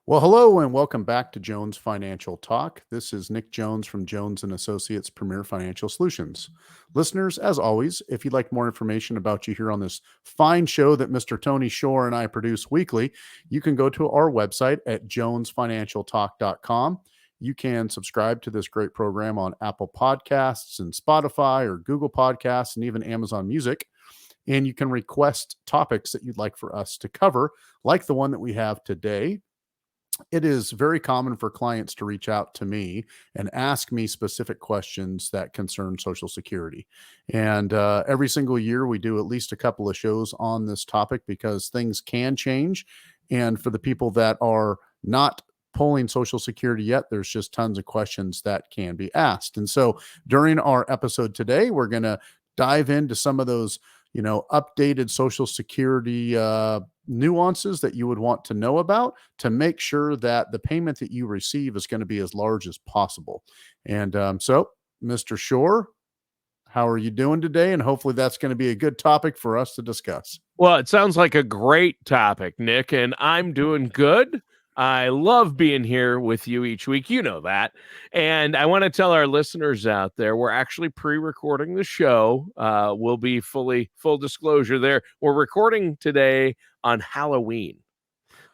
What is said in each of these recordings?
Well, hello and welcome back to Jones Financial Talk. This is Nick Jones from Jones and Associates Premier Financial Solutions. Listeners, as always, if you'd like more information about you here on this fine show that Mr. Tony Shore and I produce weekly, you can go to our website at jonesfinancialtalk.com. You can subscribe to this great program on Apple Podcasts and Spotify or Google Podcasts and even Amazon Music. And you can request topics that you'd like for us to cover, like the one that we have today. It is very common for clients to reach out to me and ask me specific questions that concern Social Security. And every single year, we do at least a couple of shows on this topic because things can change. And for the people that are not pulling Social Security yet, there's just tons of questions that can be asked. And so during our episode today, we're going to dive into some of those updated Social Security nuances that you would want to know about to make sure that the payment that you receive is going to be as large as possible. And so, Mr. Shore, how are you doing today? And hopefully that's going to be a good topic for us to discuss. Well, it sounds like a great topic, Nick, and I'm doing good. I love being here with you each week. You know that. And I want to tell our listeners out there, we're actually pre-recording the show. We'll be full disclosure there. We're recording today on Halloween.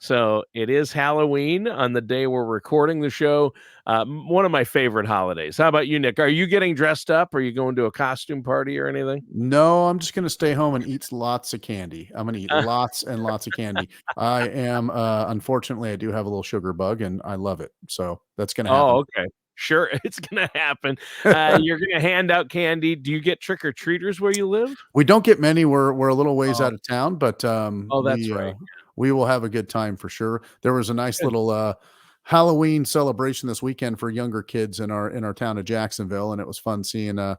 So it is Halloween on the day we're recording the show. One of my favorite holidays. How about you, Nick? Are you getting dressed up? Are you going to a costume party or anything? No, I'm just going to stay home and eat lots of candy. I'm going to eat lots and lots of candy. I am, unfortunately, I do have a little sugar bug and I love it. So that's going to happen. Oh, okay. Sure, it's going to happen. You're going to hand out candy. Do you get trick-or-treaters where you live? We don't get many. We're a little ways out of town, but that's right. We will have a good time for sure. There was a nice Good. little Halloween celebration this weekend for younger kids in our town of Jacksonville, and it was fun seeing all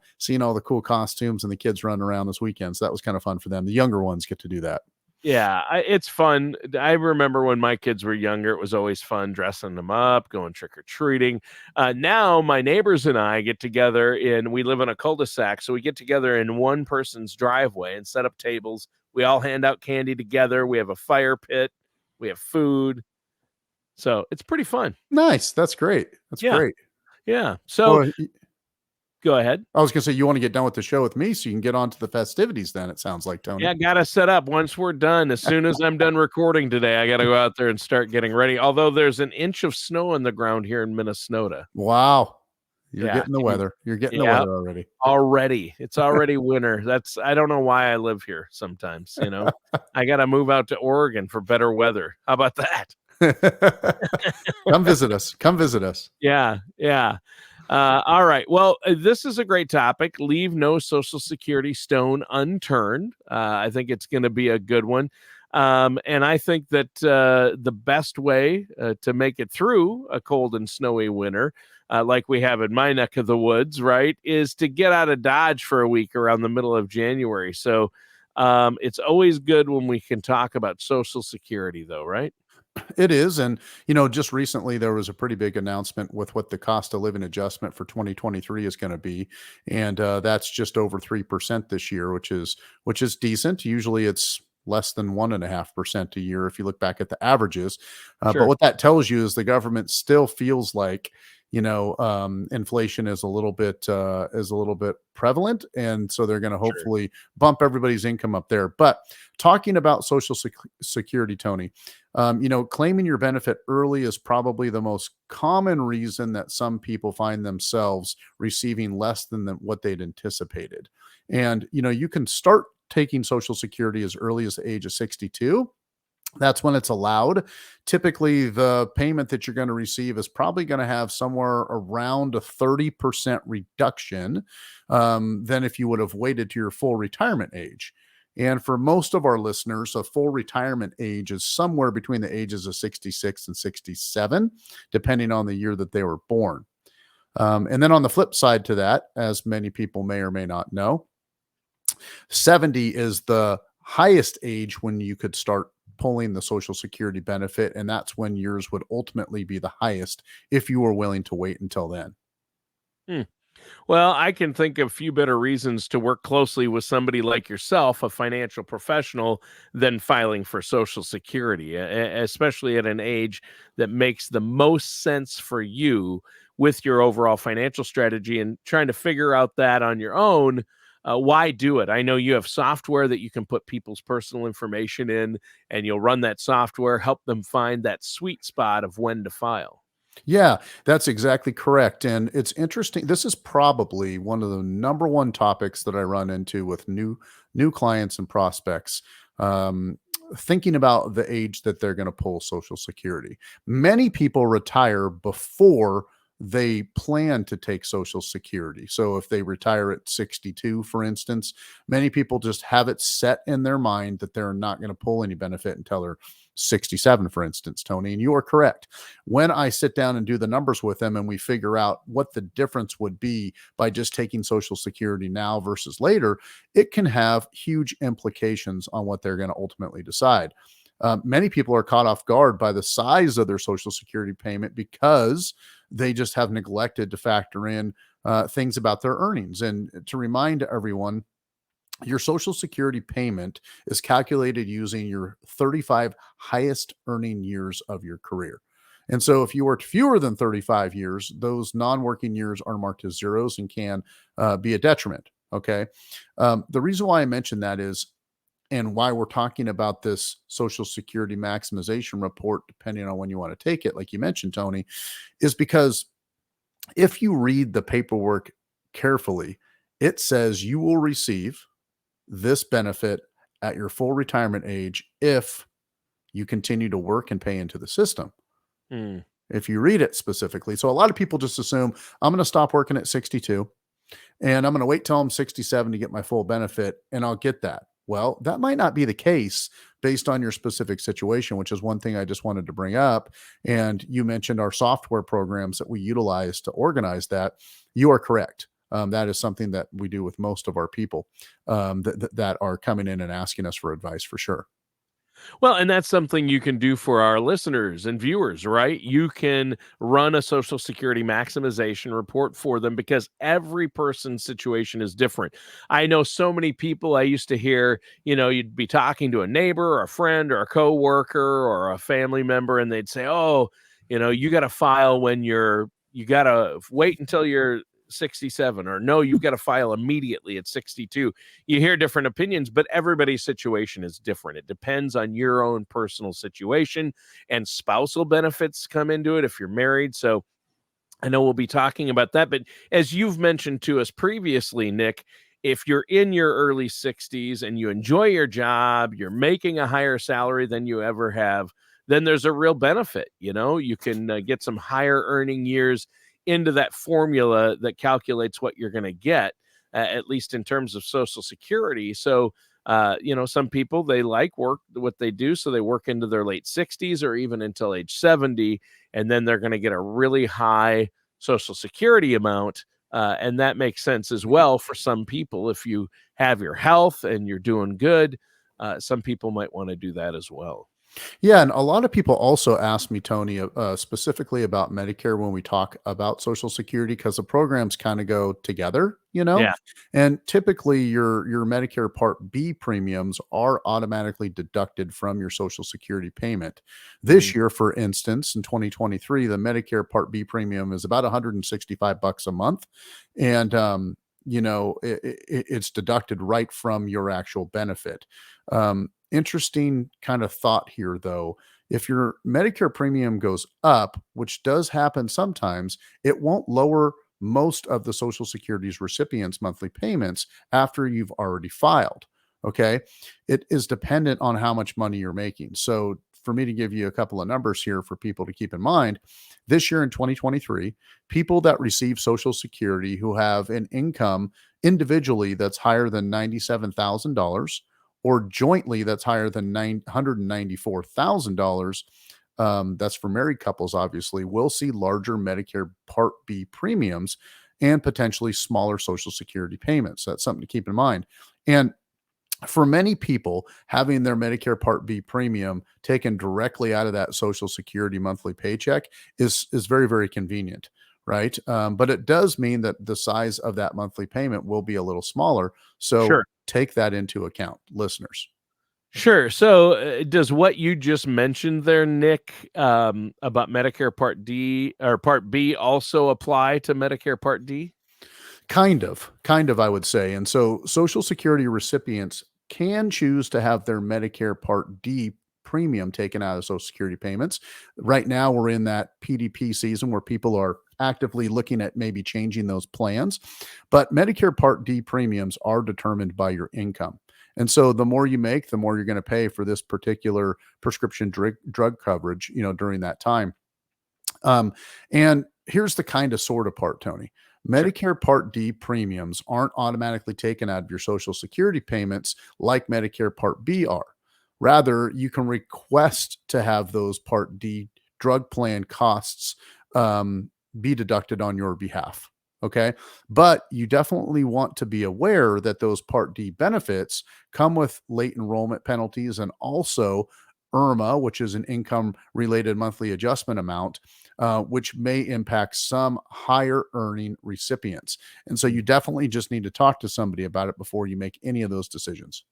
the cool costumes and the kids running around this weekend. So that was kind of fun for them. The younger ones get to do that. Yeah, it's fun. I remember when my kids were younger, it was always fun dressing them up, going trick-or-treating. Now my neighbors and I get together we live in a cul-de-sac, so we get together in one person's driveway and set up tables. We all hand out candy together. We have a fire pit. We have food. So it's pretty fun. Nice. That's great. That's great. Yeah. So Well, go ahead. I was going to say, you want to get done with the show with me so you can get on to the festivities then, it sounds like, Tony. Yeah, got to set up once we're done. As soon as I'm done recording today, I got to go out there and start getting ready. Although there's an inch of snow on the ground here in Minnesota. Wow. You're getting the weather. You're getting the weather already. Already. It's already winter. I don't know why I live here sometimes, I got to move out to Oregon for better weather. How about that? Come visit us. Come visit us. Yeah. All right. Well, this is a great topic. Leave no Social Security stone unturned. I think it's going to be a good one. And I think that the best way to make it through a cold and snowy winter, like we have in my neck of the woods, right, is to get out of Dodge for a week around the middle of January. So it's always good when we can talk about Social Security, though, right? It is. And, just recently there was a pretty big announcement with what the cost of living adjustment for 2023 is going to be. And that's just over 3% this year, which is decent. Usually it's less than 1.5% a year if you look back at the averages. Sure. But what that tells you is the government still feels like inflation is a little bit prevalent, and so they're going to hopefully bump everybody's income up there. But talking about Social Security, Tony, claiming your benefit early is probably the most common reason that some people find themselves receiving less than what they'd anticipated. And you can start taking Social Security as early as the age of 62. That's when it's allowed. Typically, the payment that you're going to receive is probably going to have somewhere around a 30% reduction than if you would have waited to your full retirement age. And for most of our listeners, a full retirement age is somewhere between the ages of 66 and 67, depending on the year that they were born. And then on the flip side to that, as many people may or may not know, 70 is the highest age when you could start pulling the Social Security benefit, and that's when yours would ultimately be the highest if you were willing to wait until then. Well, I can think of few better reasons to work closely with somebody like yourself, a financial professional, than filing for Social Security, especially at an age that makes the most sense for you with your overall financial strategy and trying to figure out that on your own. Why do it? I know you have software that you can put people's personal information in, and you'll run that software, help them find that sweet spot of when to file. Yeah, that's exactly correct. And it's interesting. This is probably one of the number one topics that I run into with new clients and prospects. Um, Thinking about the age that they're going to pull Social Security. Many people retire before they plan to take Social Security. So if they retire at 62, for instance, many people just have it set in their mind that they're not going to pull any benefit until they're 67, for instance, Tony. And you are correct. When I sit down and do the numbers with them and we figure out what the difference would be by just taking Social Security now versus later, it can have huge implications on what they're going to ultimately decide. Many people are caught off guard by the size of their Social Security payment because they just have neglected to factor in things about their earnings. And to remind everyone, your Social Security payment is calculated using your 35 highest earning years of your career. And so if you worked fewer than 35 years, those non-working years are marked as zeros and can be a detriment. Okay. The reason why I mention that is, and why we're talking about this Social Security maximization report, depending on when you want to take it, like you mentioned, Tony, is because if you read the paperwork carefully, it says you will receive this benefit at your full retirement age if you continue to work and pay into the system. Hmm. If you read it specifically. So a lot of people just assume I'm going to stop working at 62 and I'm going to wait till I'm 67 to get my full benefit and I'll get that. Well, that might not be the case based on your specific situation, which is one thing I just wanted to bring up. And you mentioned our software programs that we utilize to organize that. You are correct. That is something that we do with most of our people that are coming in and asking us for advice for sure. Well, and that's something you can do for our listeners and viewers, right? You can run a Social Security maximization report for them because every person's situation is different. I know so many people I used to hear, you'd be talking to a neighbor or a friend or a coworker or a family member, and they'd say, "Oh, you got to file when you got to wait until you're 67, or no, you've got to file immediately at 62." You hear different opinions, but everybody's situation is different. It depends on your own personal situation, and spousal benefits come into it if you're married. So I know we'll be talking about that. But as you've mentioned to us previously, Nick, if you're in your early 60s and you enjoy your job, you're making a higher salary than you ever have, then there's a real benefit. You can get some higher earning years into that formula that calculates what you're going to get, at least in terms of Social Security. So, some people, they like work what they do, so they work into their late 60s or even until age 70, and then they're going to get a really high Social Security amount. And that makes sense as well for some people. If you have your health and you're doing good, some people might want to do that as well. Yeah, and a lot of people also ask me, Tony, specifically about Medicare when we talk about Social Security, because the programs kind of go together, Yeah. And typically your Medicare Part B premiums are automatically deducted from your Social Security payment. Mhm. This year, for instance, in 2023, the Medicare Part B premium is about 165 bucks a month, and it's deducted right from your actual benefit. Interesting kind of thought here, though. If your Medicare premium goes up, which does happen sometimes, it won't lower most of the Social Security's recipients' monthly payments after you've already filed. Okay. It is dependent on how much money you're making. So, for me to give you a couple of numbers here for people to keep in mind, this year in 2023, people that receive Social Security who have an income individually that's higher than $97,000 or jointly that's higher than $194,000, that's for married couples, obviously, will see larger Medicare Part B premiums and potentially smaller Social Security payments. That's something to keep in mind. And for many people, having their Medicare Part B premium taken directly out of that Social Security monthly paycheck is very, very convenient, right? But it does mean that the size of that monthly payment will be a little smaller. So Sure. take that into account, listeners. Sure. So, does what you just mentioned there, Nick, about Medicare Part D or Part B also apply to Medicare Part D? Kind of, I would say. And so Social Security recipients can choose to have their Medicare Part D premium taken out of Social Security payments. Right now, we're in that PDP season where people are actively looking at maybe changing those plans. But Medicare Part D premiums are determined by your income. And so the more you make, the more you're going to pay for this particular prescription drug coverage, during that time. Um, and here's the kind of sort of part, Tony. Sure. Medicare Part D premiums aren't automatically taken out of your Social Security payments like Medicare Part B are. Rather, you can request to have those Part D drug plan costs be deducted on your behalf. Okay. But you definitely want to be aware that those Part D benefits come with late enrollment penalties and also IRMA, which is an income related monthly adjustment amount, which may impact some higher earning recipients. And so you definitely just need to talk to somebody about it before you make any of those decisions.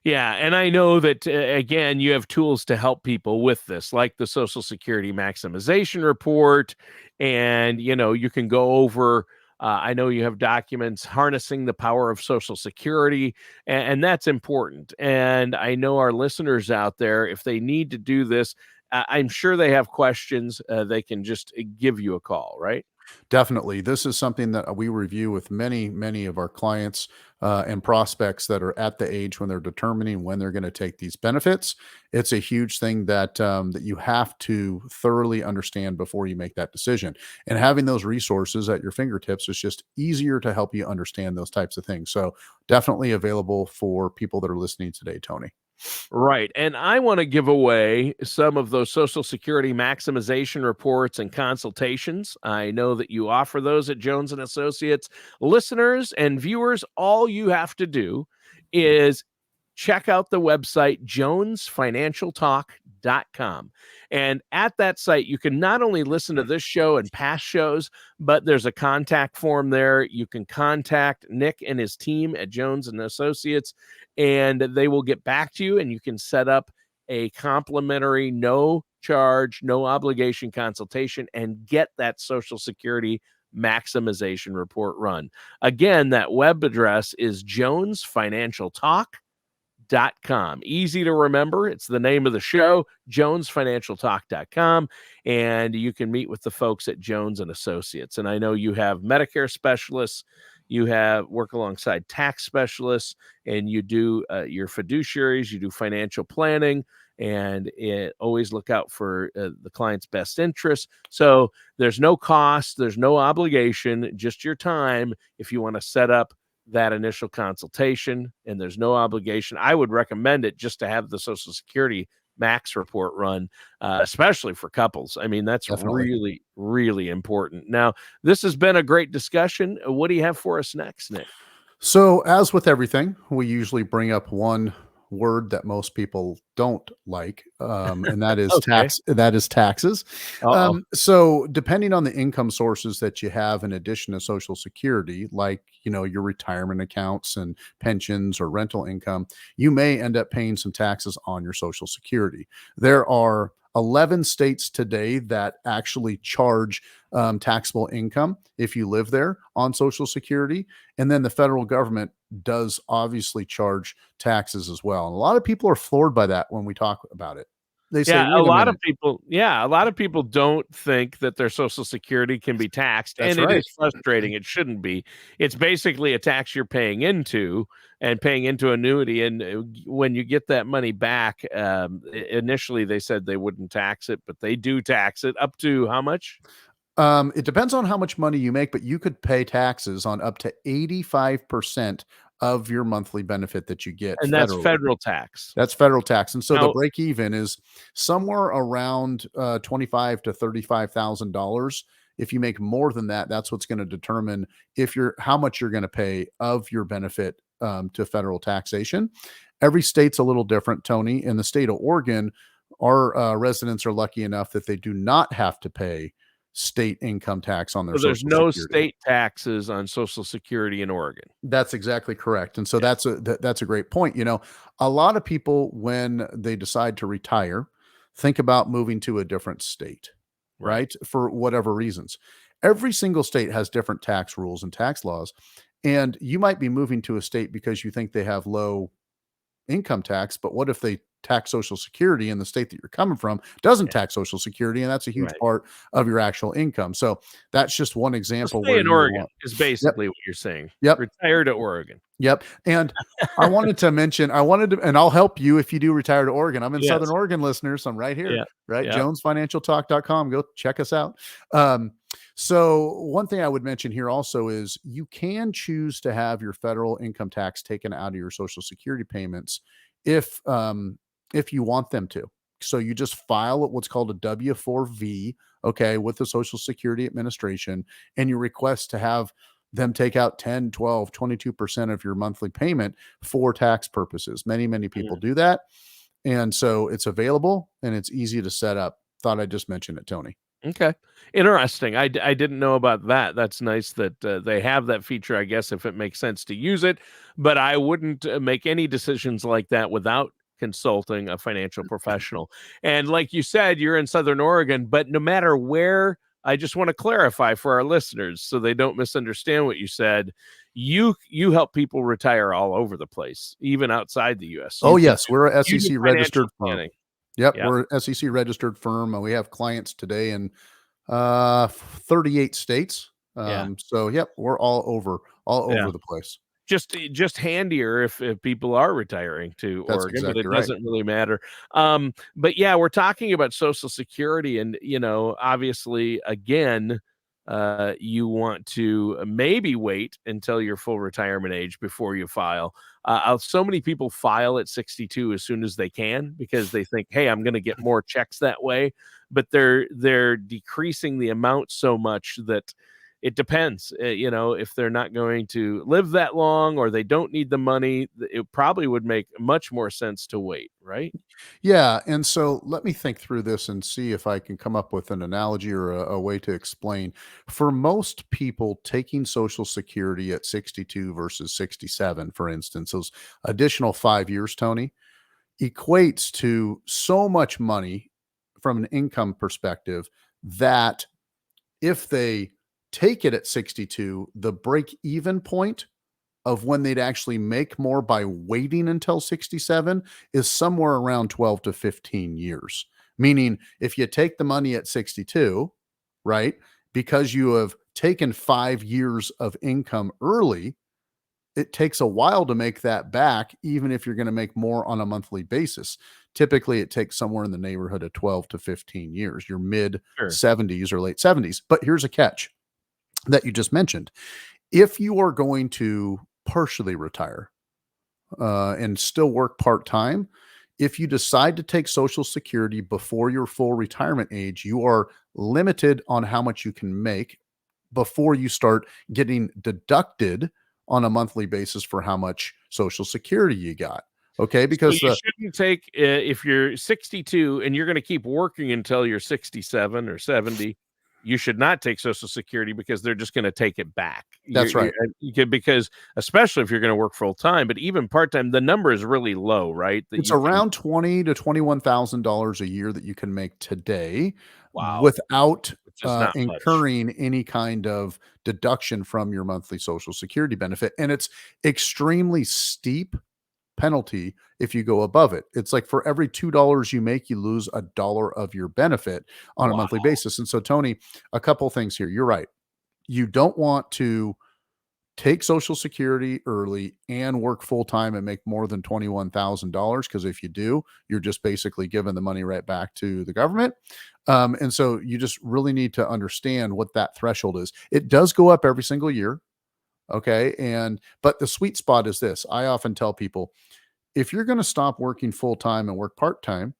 Yeah, and I know that again, you have tools to help people with this, like the Social Security maximization report, and you can go over. I know you have documents harnessing the power of Social Security, and that's important. And I know our listeners out there, if they need to do this, I'm sure they have questions. They can just give you a call, right? Definitely. This is something that we review with many, many of our clients and prospects that are at the age when they're determining when they're going to take these benefits. It's a huge thing that you have to thoroughly understand before you make that decision. And having those resources at your fingertips is just easier to help you understand those types of things. So definitely available for people that are listening today, Tony. Right. And I want to give away some of those Social Security maximization reports and consultations. I know that you offer those at Jones and Associates. Listeners and viewers, all you have to do is check out the website jonesfinancialtalk.com. And at that site, you can not only listen to this show and past shows, but there's a contact form there. You can contact Nick and his team at Jones and Associates, and they will get back to you, and you can set up a complimentary, no charge, no obligation consultation and get that Social Security maximization report run. Again, that web address is jonesfinancialtalk.com. Easy to remember. It's the name of the show, jonesfinancialtalk.com, and you can meet with the folks at Jones and Associates. And I know you have Medicare specialists, you have work alongside tax specialists, and you do your fiduciaries, you do financial planning, and always look out for the client's best interest. So there's no cost, there's no obligation, just your time if you want to set up that initial consultation, and there's no obligation. I would recommend it just to have the Social Security max report run, especially for couples. I mean, that's Definitely. really, really important. Now, this has been a great discussion. What do you have for us next, Nick? So, as with everything, we usually bring up one word that most people don't like, and that is Okay. tax. That is taxes. Uh-oh. So, depending on the income sources that you have in addition to Social Security, like your retirement accounts and pensions or rental income, you may end up paying some taxes on your Social Security. There are 11 states today that actually charge taxable income if you live there on Social Security. And then the federal government does obviously charge taxes as well. And a lot of people are floored by that when we talk about it. They say, Yeah, a wait a lot of minute. people a lot of people don't think that their Social Security can be taxed, That's and it right. is frustrating. It shouldn't be. It's basically a tax you're paying into and paying into annuity, and when you get that money back, initially they said they wouldn't tax it, but they do tax it up to how much? It depends on how much money you make, but you could pay taxes on up to 85% of your monthly benefit that you get And that's federally. federal tax. That's federal tax. And so the Now break even is somewhere around 25 to $35,000. If you make more than that, that's what's going to determine if you're how much you're going to pay of your benefit to federal taxation. Every state's a little different, Tony. In the state of Oregon, our residents are lucky enough that they do not have to pay state income tax on their So there's Social no Security. state taxes on Social Security in Oregon. That's exactly correct. And so Yeah. that's a great point. A lot of people, when they decide to retire, think about moving to a different state, Right. right? For whatever reasons. Every single state has different tax rules and tax laws. And you might be moving to a state because you think they have low income tax, but what if they tax Social Security in the state that you're coming from doesn't Yeah. tax Social Security, and that's a huge Right. part of your actual income. So that's just one So example stay where in you would Oregon want. is Yep, basically what you're saying. yep, Retire to Oregon. yep. And and I'll help you if you do retire to Oregon. I'm in Southern Yes. Oregon, listeners. I'm right here, Yeah. right? Yeah. JonesFinancialTalk.com. Go check us out. So one thing I would mention here also is you can choose to have your federal income tax taken out of your Social Security payments if if you want them to. So you just file what's called a W-4V, okay, with the Social Security Administration, and you request to have them take out 10, 12, 22% of your monthly payment for tax purposes. Many people Mhm. do that. And so it's available and it's easy to set up. Thought I'd just mention it, Tony. Okay. Interesting. I didn't know about that. That's nice that they have that feature, I guess, if it makes sense to use it. But I wouldn't make any decisions like that without consulting a financial professional. And like you said, you're in Southern Oregon, but no matter where, I just want to clarify for our listeners so they don't misunderstand what you said. You help people retire all over the place, even outside the US. Oh, yes. We're a You do SEC financial registered firm. planning. Yep. Yeah. We're an SEC registered firm. And we have clients today in 38 states. Yeah. So yep, we're all Yeah. over the place. Just handier if people are retiring to That's Oregon, but exactly it right. doesn't really matter. But yeah, we're talking about Social Security, and obviously, again, you want to maybe wait until your full retirement age before you file. So many people file at 62 as soon as they can because they think, "Hey, I'm going to get more checks that way," but they're decreasing the amount so much that it depends. If they're not going to live that long or they don't need the money, it probably would make much more sense to wait, right? Yeah, and so let me think through this and see if I can come up with an analogy or a way to explain. For most people, taking Social Security at 62 versus 67, for instance, those additional 5 years, Tony, equates to so much money from an income perspective that if they take it at 62, the break even point of when they'd actually make more by waiting until 67 is somewhere around 12 to 15 years. Meaning, if you take the money at 62, right, because you have taken 5 years of income early, it takes a while to make that back, even if you're going to make more on a monthly basis. Typically, it takes somewhere in the neighborhood of 12 to 15 years, your mid Sure. 70s or late 70s. But here's a catch that you just mentioned. If you are going to partially retire and still work part time, if you decide to take Social Security before your full retirement age, you are limited on how much you can make before you start getting deducted on a monthly basis for how much Social Security you got. Okay, So because you shouldn't take if you're 62 and you're going to keep working until you're 67 or 70. You should not take Social Security because they're just going to take it back. that's right. Because especially if you're going to work full time, but even part time, the number is really low, right? That It's you can. around $20,000 to $21,000 a year that you can make today Wow, without which is not much. incurring any kind of deduction from your monthly Social Security benefit. And it's extremely steep penalty if you go above it. It's like for every $2 you make, you lose $1 of your benefit on a Wow. monthly basis. And so, Tony, a couple things here. You're right. You don't want to take Social Security early and work full time and make more than $21,000 because if you do, you're just basically giving the money right back to the government. And so you just really need to understand what that threshold is. It does go up every single year. Okay. But the sweet spot is this. I often tell people if you're going to stop working full time and work part time,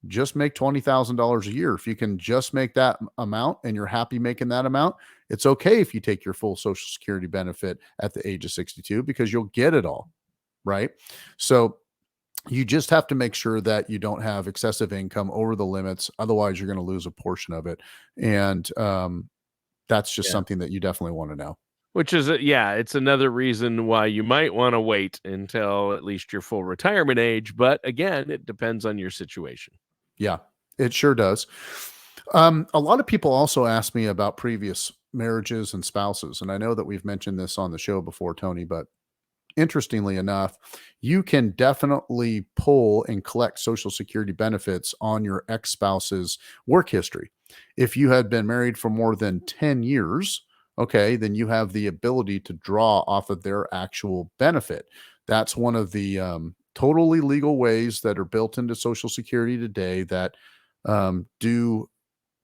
just make $20,000 a year. If you can just make that amount and you're happy making that amount, it's okay if you take your full Social Security benefit at the age of 62 because you'll get it all. Right. So You just have to make sure that you don't have excessive income over the limits. Otherwise, you're going to lose a portion of it. And that's just Yeah. something that you definitely want to know. Which is, yeah, it's another reason why you might want to wait until at least your full retirement age. But again, it depends on your situation. Yeah, it sure does. A lot of people also ask me about previous marriages and spouses. And I know that we've mentioned this on the show before, Tony, but interestingly enough, you can definitely pull and collect Social Security benefits on your ex spouse's work history. If you had been married for more than 10 years, okay, then you have the ability to draw off of their actual benefit. That's one of the totally legal ways that are built into Social Security today that do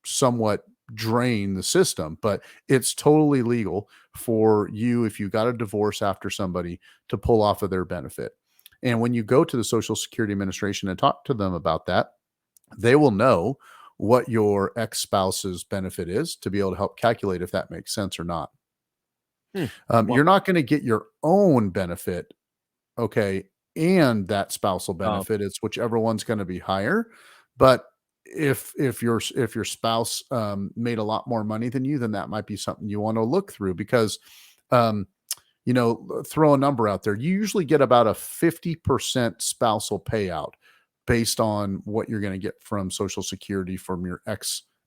somewhat drain the system, but it's totally legal for you, if you got a divorce after somebody, to pull off of their benefit. And when you go to the Social Security Administration and talk to them about that, they will know what your ex spouse's benefit is to be able to help calculate if that makes sense or not. Hmm. You're not going to get your own benefit, okay, and that spousal Well, benefit. It's whichever one's going to be higher. But if your spouse made a lot more money than you, then that might be something you want to look through because um, throw a number out there. You usually get about a 50% spousal payout based on what you're going to get from Social Security from your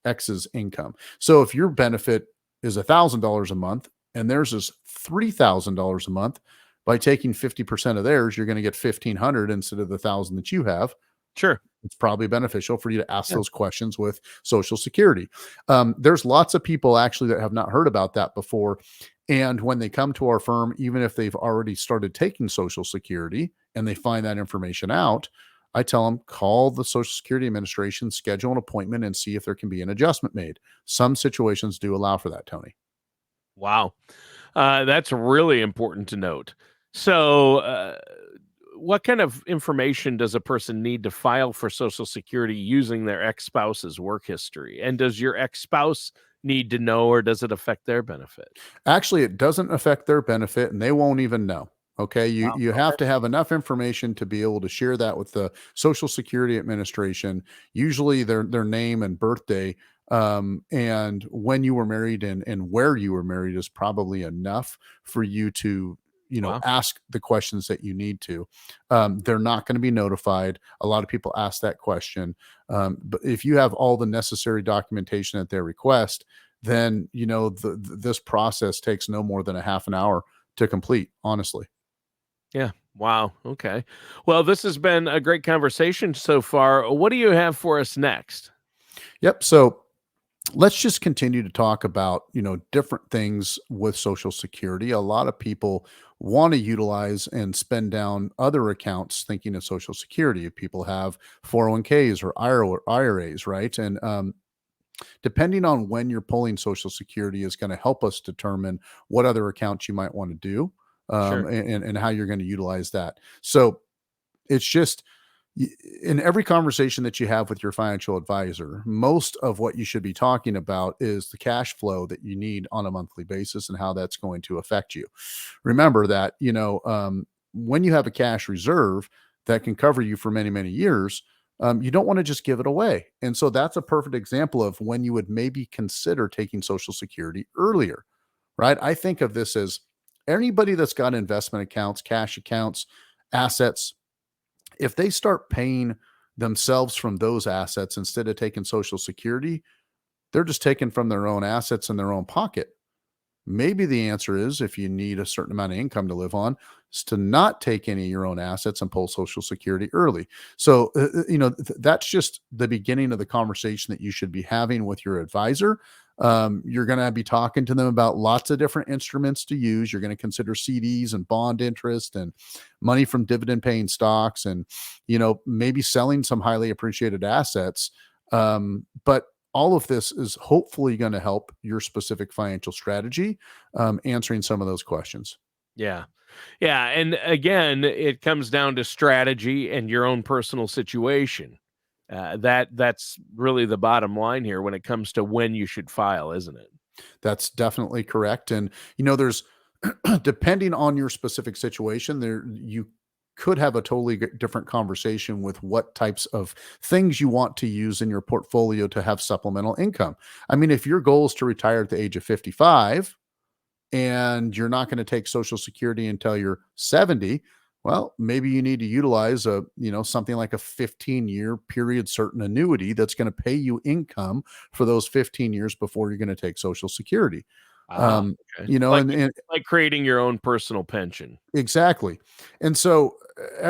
ex's income. So if your benefit is $1,000 a month and theirs is $3,000 a month, by taking 50% of theirs, you're going to get 1,500 instead of the 1,000 that you have. sure. It's probably beneficial for you to ask Yeah. those questions with Social Security. There's lots of people actually that have not heard about that before. And when they come to our firm, even if they've already started taking Social Security and they find that information out, I tell them, call the Social Security Administration, schedule an appointment, and see if there can be an adjustment made. Some situations do allow for that, Tony. Wow. That's really important to note. So, what kind of information does a person need to file for Social Security using their ex spouse's work history? And does your ex spouse need to know, or does it affect their benefit? Actually, it doesn't affect their benefit and they won't even know. Okay. You Wow. you Okay. have to have enough information to be able to share that with the Social Security Administration, usually their name and birthday. And when you were married and where you were married is probably enough for you to Wow. ask the questions that you need to. They're not going to be notified. A lot of people ask that question. But if you have all the necessary documentation at their request, then this process takes no more than a half an hour to complete, honestly. Yeah. Wow. Okay. Well, this has been a great conversation so far. What do you have for us next? Yep. So let's just continue to talk about different things with Social Security. A lot of people want to utilize and spend down other accounts thinking of Social Security. If people have 401ks or IRAs, right? And depending on when you're pulling Social Security is going to help us determine what other accounts you might want to do, Sure. and how you're going to utilize that. So it's just in every conversation that you have with your financial advisor, most of what you should be talking about is the cash flow that you need on a monthly basis and how that's going to affect you. Remember that, when you have a cash reserve that can cover you for many, many years, you don't want to just give it away. And so that's a perfect example of when you would maybe consider taking Social Security earlier, right? I think of this as anybody that's got investment accounts, cash accounts, assets, if they start paying themselves from those assets instead of taking Social Security, they're just taking from their own assets in their own pocket. Maybe the answer is, if you need a certain amount of income to live on, is to not take any of your own assets and pull Social Security early. So, that's just the beginning of the conversation that you should be having with your advisor. You're going to be talking to them about lots of different instruments to use. You're going to consider CDs and bond interest and money from dividend paying stocks and, maybe selling some highly appreciated assets. But all of this is hopefully going to help your specific financial strategy, answering some of those questions. Yeah. Yeah. And again, it comes down to strategy and your own personal situation. That's really the bottom line here when it comes to when you should file, isn't it? That's definitely correct. And, there's, depending on your specific situation, there you could have a totally different conversation with what types of things you want to use in your portfolio to have supplemental income. I mean, if your goal is to retire at the age of 55 and you're not going to take Social Security until you're 70, well, maybe you need to utilize something like a 15-year period certain annuity that's going to pay you income for those 15 years before you're going to take Social Security. Ah, Um, okay. you know, Like and like creating your own personal pension. Exactly. And so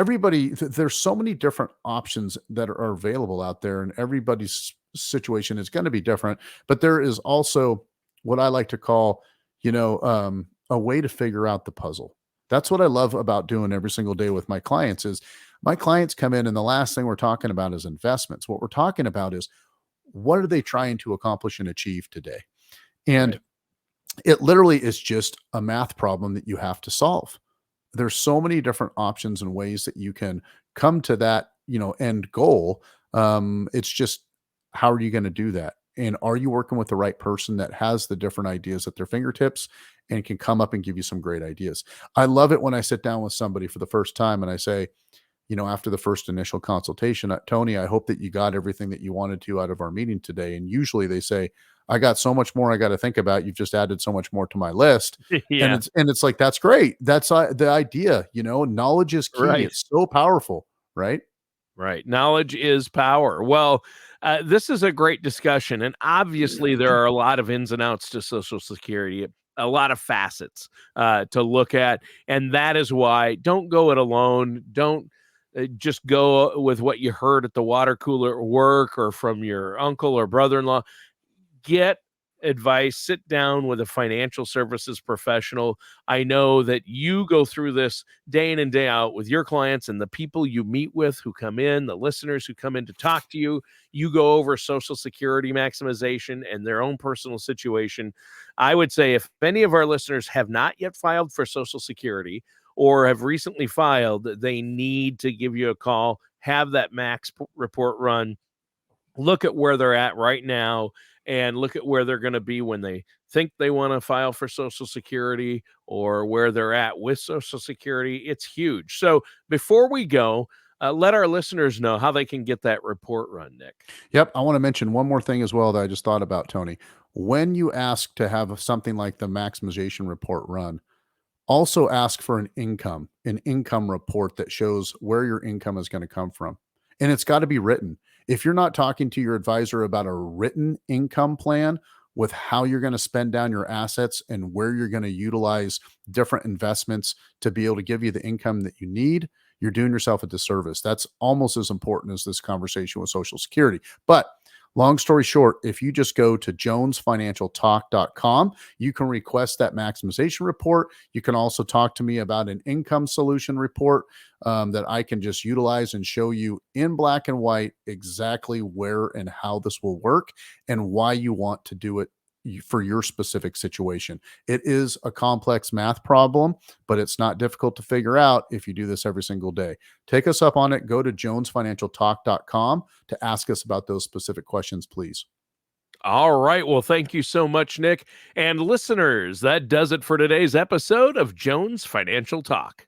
there's so many different options that are available out there, and everybody's situation is going to be different. But there is also what I like to call, a way to figure out the puzzle. That's what I love about doing every single day with my clients is my clients come in and the last thing we're talking about is investments. What we're talking about is what are they trying to accomplish and achieve today? And Right. it literally is just a math problem that you have to solve. There's so many different options and ways that you can come to that, end goal. It's just how are you going to do that? And are you working with the right person that has the different ideas at their fingertips and can come up and give you some great ideas? I love it when I sit down with somebody for the first time and I say, after the first initial consultation, Tony, I hope that you got everything that you wanted to out of our meeting today. And usually they say, I got so much more I got to think about. You've just added so much more to my list. And Yeah. it's like, that's great. That's the idea, knowledge is key. Right. It's so powerful, right? Right. Knowledge is power. Well, this is a great discussion. And obviously, there are a lot of ins and outs to Social Security, a lot of facets to look at. And that is why don't go it alone. Don't just go with what you heard at the water cooler at work or from your uncle or brother in law. Get advice, sit down with a financial services professional. I know that you go through this day in and day out with your clients and the people you meet with who come in, the listeners who come in to talk to you. You go over Social Security maximization and their own personal situation. I would say if any of our listeners have not yet filed for Social Security or have recently filed, they need to give you a call, have that max report run, look at where they're at right now and look at where they're going to be when they think they want to file for Social Security or where they're at with Social Security. It's huge. So before we go, let our listeners know how they can get that report run, Nick. Yep. I want to mention one more thing as well that I just thought about, Tony. When you ask to have something like the maximization report run, also ask for an income report that shows where your income is going to come from. And it's got to be written. If you're not talking to your advisor about a written income plan with how you're going to spend down your assets and where you're going to utilize different investments to be able to give you the income that you need, you're doing yourself a disservice. That's almost as important as this conversation with Social Security. But long story short, if you just go to jonesfinancialtalk.com, you can request that maximization report. You can also talk to me about an income solution report that I can just utilize and show you in black and white exactly where and how this will work and why you want to do it for your specific situation. It is a complex math problem, but it's not difficult to figure out if you do this every single day. Take us up on it. Go to jonesfinancialtalk.com to ask us about those specific questions, please. All right. Well, thank you so much, Nick. And listeners, that does it for today's episode of Jones Financial Talk.